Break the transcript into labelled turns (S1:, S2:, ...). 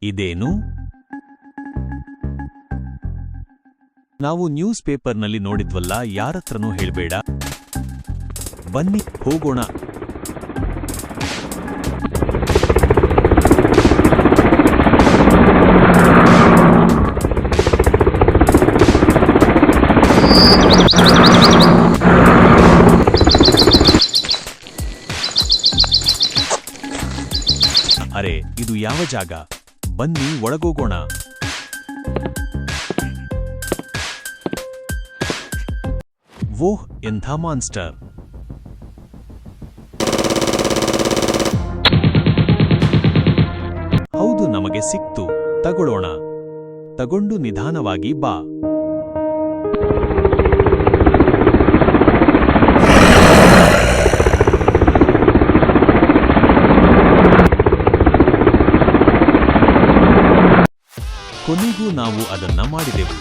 S1: ಇದೇನು? ನಾವು ನ್ಯೂಸ್ ಪೇಪರ್ನಲ್ಲಿ ನೋಡಿದ್ವಲ್ಲ, ಯಾರತ್ರನೂ ಹೇಳ್ಬೇಡ. ಬನ್ನಿ ಹೋಗೋಣ. ಅರೆ, ಇದು ಯಾವ ಜಾಗ? ಬನ್ನಿ ಒಳಗೋಗೋಣ. ವೋಹ್, ಎಂಥ ಮಾನ್ಸ್ಟರ್! ಹೌದು, ನಮಗೆ ಸಿಕ್ತು. ತಗೊಳ್ಳೋಣ. ತಗೊಂಡು ನಿಧಾನವಾಗಿ ಬಾ. ಕೊನೆಗೂ ನಾವು ಅದನ್ನ ಮಾಡಿದೆವು.